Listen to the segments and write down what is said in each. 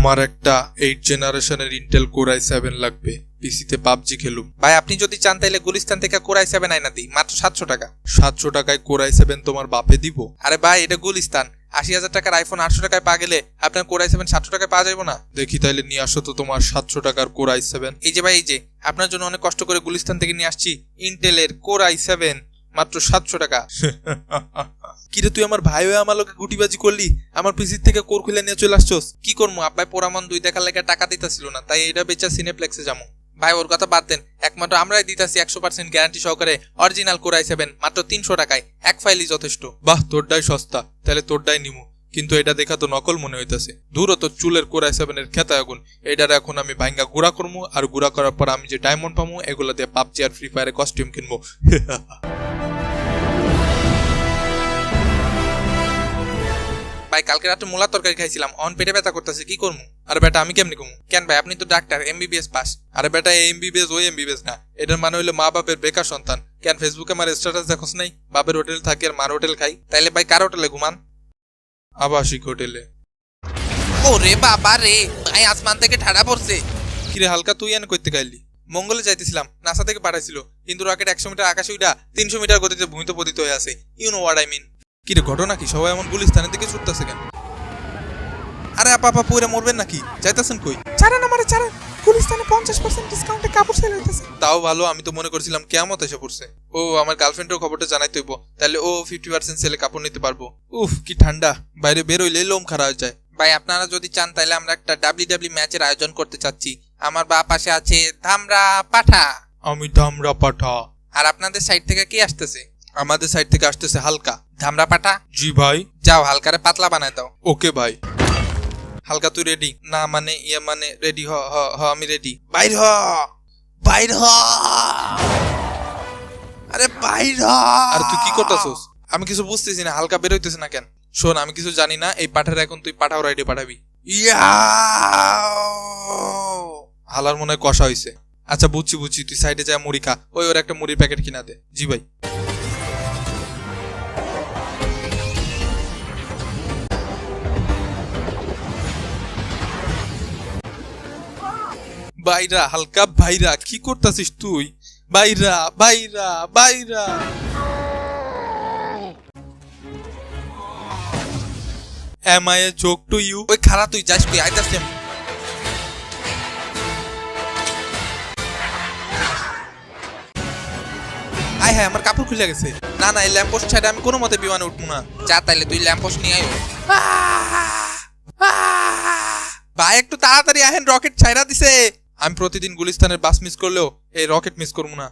আমার একটা 8 জেনারেশনের ইন্টেল কোর i7 লাগবে, পিসিতে পাবজি খেলুম। ভাই আপনি যদি চান তাইলে গুলিস্তান থেকে কোর i7 আইনা দিই, মাত্র 700 টাকা। 700 টাকায় কোর i7 তোমার বাপে দিব? আরে ভাই এটা গুলিস্তান, 80,000 টাকার আইফোন 800 টাকায় পাওয়া গেলে আপনার কোর i7 700 টাকায় পাওয়া যাবে না? দেখি তাইলে নিয়ে আসো তো তোমার 700 টাকার কোর i7। এই যে ভাই, এই যে আপনার জন্য অনেক কষ্ট করে গুলিস্তান থেকে নিয়ে আসছি ইন্টেলের কোর i7, মাত্র 700 টাকা। কিরে তুই আমার ভাই হয়ে আমার লোকে গুটিবাজি করলি, আমার পিসির থেকে কোর খুলে নিয়ে চলে আসছস? কি করবো আব্বাই, পোড়ামন 2 দেখার লেগে টাকা দিতেছিল না, তাই এটা বেচা সিনেপ্লেক্সে যাবো। ভাই ওর কথা বাদ দেন, একমাত্র আমরাই দিতেছি 100% গ্যারান্টি সহকারে অরিজিনাল কোর i7 মাত্র 300 টাকায়, এক ফাইলই যথেষ্ট। বাহ, তোরটাই সস্তা, তাহলে তোরটাই নিমু। কিন্তু এটা দেখা তো নকল মনে হইতাছে। দূর তো চুলের কোর i7 এর খেতা আগুন। এটার এখন আমি ভাঙ্গা গুড়া করবো, আর গুড়া করার পর আমি যে ডায়মন্ড পাবো এগুলো দিয়ে পাবজি আর ফ্রি ফায়ারে কস্টিউম কিনবো। ভাই কালকে রাতে মোলা তরকারি খাইছিলাম, অন পেটে ব্যথা করতেছে, কি করবো? আরে বেটা আমি কেমনি কমু? কেন ভাই, আপনি তো ডাক্তার, MBBS পাস। আরে বেটা এমবিবিএস ওই এমবিবিএস না, এটার মানে হইলো মা বাপের বেকার সন্তান। কেন ফেসবুকে আমার স্ট্যাটাস দেখোস নাই? বাপের হোটেল থাকি আর মার হোটেল খাই। তাইলে ভাই কার হোটেলে ঘুমান? আবাসিক হোটেলে। ওরে বাবা রে, ভাই আসমান থেকে ঠাড়া পড়ছে। কিরে হালকা, তুই এনে করতে গাইলি? মঙ্গলে যাইতেছিলাম, নাসা থেকে পাঠাইছিল, কিন্তু রকেট 100 মিটার আকাশে উঠা 300 মিটার গতিতে ভূমিতে পতিত হয়ে আছে। You know what I mean. কিরে ঘটনা কি? সবাই এমন গুলিস্তানের দিকে ছুটতেছে কেন? আরে আপা পুরে মরবেন নাকি? যাইতেছেন কই? চারেন আমারে চারেন, গুলিস্তানে 50% ডিসকাউন্টে কাপড় সেল হইতেছে। তাও ভালো, আমি তো মনে করছিলাম কিয়ামত এসে পড়ছে। ও আমার গার্লফ্রেন্ডের খবরটা জানাইতে হইব, তাহলে ও 50% সেলে কাপড় নিতে পারবো। উফ কি ঠান্ডা, বাইরে বেরোইলে লোম খারাপ হয়ে যায়। ভাই আপনারা যদি চান তাহলে আমরা একটা WWE ম্যাচের আয়োজন করতে চাচ্ছি। আমার বা পাশে আছে ধামরা পাঠা। আমি ধামরা পাঠা। আর আপনাদের সাইড থেকে কি আসতেছে? আমাদের সাইড থেকে আসতেছে হালকা। ধামরা পাঠা? জি ভাই। যাও হালকারে পাতলা বানায় দাও। ওকে ভাই। হালকা তুই রেডি? না মানে ইয়ে মানে রেডি হ হ হ আমি রেডি। বাইর হ, বাইর হ, আরে বাইর হ। আর তুই কি করতেছস? আমি কিছু বুঝতেছি না, হালকা বের হইতেছে না কেন? শোন, আমি কিছু জানি না, এই পাঠার এখন তুই পাঠাও রাইডে পাঠাবি। হালার মনে হয় কষা হইছে। আচ্ছা বুঝছি, তুই সাইডে যা মুড়ি খা, ওই ওর একটা মুড়ির প্যাকেট কিনা দে। জি ভাই। বাইরা হালকা, বাইরা কি করতেছিস তুই? বাইরা বাইরা বাইরা। Am I a joke to you? ওই খারা তুই যাস কই? আইতাছি আমি। আয় হ্যাঁ, আমার কাপড় খুলে গেছে। না না, এই ল্যাম্পোস্ট ছাড়া আমি কোনো মতে বিমানে উঠবো না। যা তাইলে তুই ল্যাম্পোস্ট নিয়ে আয়। ভাই একটু তাড়াতাড়ি আহেন, রকেট ছাইরা দিছে। আমি প্রতিদিন গুলিস্তানের বাস মিস করলেও এই রকেট মিস করবো না।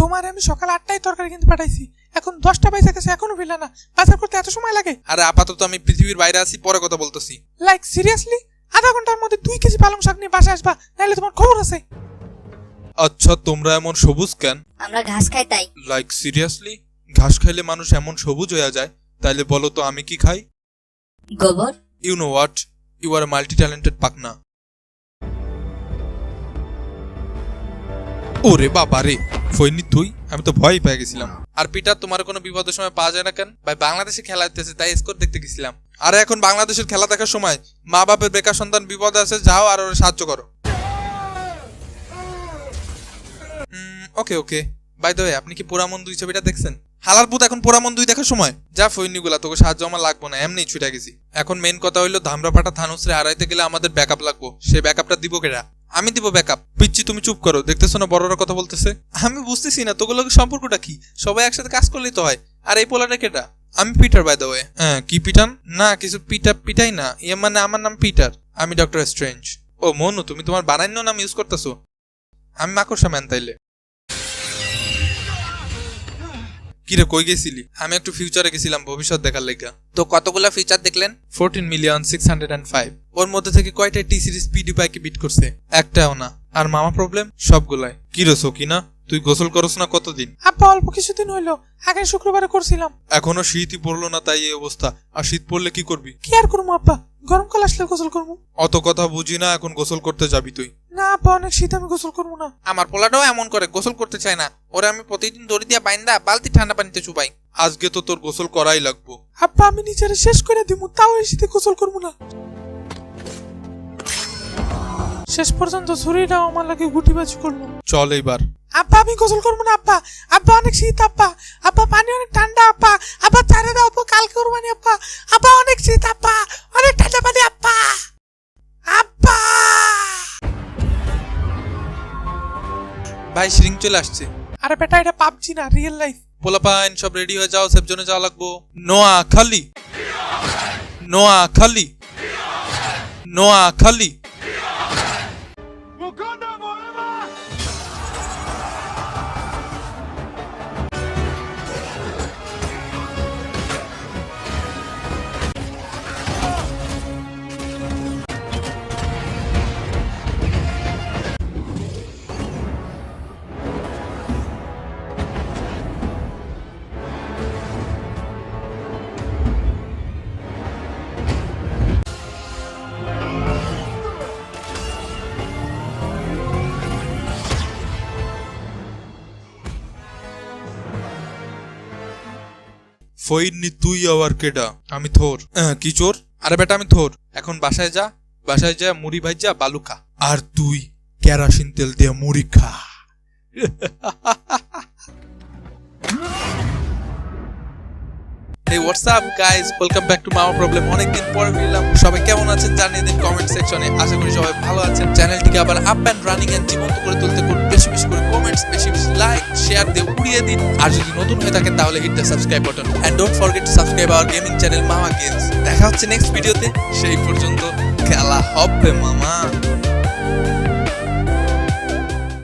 তোমার আমি সকাল 8টায় তরকারি কিনতে পাঠাইছি, এখন 10টা বাজে গেছে, এখনো ফিরলা না। বাজার করতে এত সময় লাগে? আরে আপাতত আমি পৃথিবীর বাইরে আছি, পরে কথা বলতেছি। Like seriously? আধা ঘন্টার মধ্যে 2 কেজি পালং শাক নিয়ে বাসায় আসবা, নাহলে তোমার খবর আছে। আচ্ছা তোমরা এমন সবুজ কেন? আমরা ঘাস খাই তাই। Like seriously? ঘাস খাইলে মানুষ এমন সবুজ হয়ে যায়? তাইলে বলো তো আমি কি খাই? গোবর। You know what, you are multi talented পাকনা। ওরে বাবা রে, ফইনি তুই? আমি তো ভয় পেয়ে গেছিলাম। আর পিটার, তোমার কোনো বিপদের সময় পাওয়া যায় না কেন? ভাই বাংলাদেশে খেলা হইতেছে, তাই স্কোর দেখতে গেছিলাম। আরে এখন বাংলাদেশের খেলা দেখার সময়? মা বাপের বেকার সন্তান বিপদে আছে, যাও আর ওরা সাহায্য করো। ওকে ওকে। বাই দ্য ওয়ে, আপনি কি পোড়ামন 2 ছবিটা দেখছেন? হালার পুত, এখন পোড়ামন 2 দেখার সময়? যা ফইনিগুলা, তোকে সাহায্য আমার লাগবো না, এমনি ছুটে গেছি। এখন মেন কথা হইলো ধামরাপাটা থানুসরে হারাইতে গেলে আমাদের ব্যাকআপ লাগবো। সেই ব্যাকআপটা দিব কেডা? আমি দিব ব্যাকআপ। পিচ্ছি তুমি চুপ করো, দেখতেছো না বড়রা কথা বলতেছে? আমি বুঝতেছি না তোগুলোর সম্পর্কটা কি? সবাই একসাথে কাজ করলেই তো হয়। আর এই পোলাটা কেডা? আমি পিটার বাই দ্য ওয়ে। হ্যাঁ, কি পিটান? না কিছু পিটাই না, ইয়ে মানে আমার নাম পিটার। আমি ডক্টর স্ট্রেঞ্জ। ও মনু, তুমি তোমার বানান্য নাম ইউজ করতেছো? আমি মাকড়সা ম্যান তাইলে। কিরে কই গেছিলি? আমি একটু ফিউচারে গেছিলাম ভবিষ্যৎ দেখার লেগা। তো কতগুলা ফিচার দেখলেন? 14,605,000। ওর মধ্যে থেকে কয়টা টি সিরিজ পিডিপাইকে বিট করছে? একটাও না। আর মামা প্রবলেম সবগুলাই। কি রে সকিনা, তুই গোসল করছ না কতদিন? আব্বা অল্প কিছুদিন হইলো, আগের শুক্রবারে করছিলাম। এখনো শীতই পড়লো না, তাই এই অবস্থা। আর শীত পড়লে কি করবি? কি আর করবো আব্বা, গরমকাল আসলে গোসল করবো। অত কথা বুঝি না, এখন গোসল করতে যাবি তুই? না আব্বা অনেক শীত, আমি গোসল করবো না। আমার পোলাটাও এমন করে, গোসল করতে চায় না। ওরে আমি প্রতিদিন দড়ি দিয়া বাইন্দা বালতি ঠান্ডা পানিতে চুবাই। আজকে তো তোর গোসল করাই লাগবো। আব্বা আমি নিজের শেষ করে দিব, তাও এই শীতে গোসল করবো না। শেষ পর্যন্ত শরীরটাও আমার লাগে গুটিবাজি করবো। চল এইবার। আব্বা আমি গোসল করবো না আব্বা, আব্বা অনেক শীত আব্বা, আব্বা পানি অনেক ঠান্ডা আব্বা, আব্বা ছাড়ে দাও আব্বা, কাল করবো না আব্বা, আব্বা অনেক শীত আব্বা, অনেক ঠান্ডা পানি আব্বা, আব্বা। ভাই শ্রিং চলে আসছে। আরে বেটা এটা পাবজি না, রিয়েল লাইফ। পোলাপাইন সব রেডি হয়ে যাও, সেফ জোনে যাওয়া লাগবো। নোয়া খালি, নোয়া খালি, নোয়া খালি। ফইননি তুই আবার কেডা? আমি থোর। কি চোর? আরে বেটা আমি থোর। এখন বাসায় যা, বাসায় যা মুড়ি ভাইজা বালু খা। আর তুই কেরাসিন তেল দিয়ে মুড়ি খা। Hey what's up guys, welcome back to Mama Problem। অনেকদিন পরে ফিরলাম। সবাই কেমন আছেন জানিয়ে দিন কমেন্ট সেকশনে। আশা করি সবাই ভালো আছেন। চ্যানেলটিকে আবার আপ এন্ড রানিং এন্ড জীবন্ত করে তুলতে বেশি বেশি করে কমেন্টস, বেশি বেশি লাইক শেয়ার দিয়ে উড়িয়ে দিন। আর যদি নতুন হয়ে থাকেন তাহলে hit the subscribe button and don't forget to subscribe our gaming channel Mama games. দেখা হচ্ছে নেক্সট ভিডিওতে। সেই পর্যন্ত খেলা হবে মামা।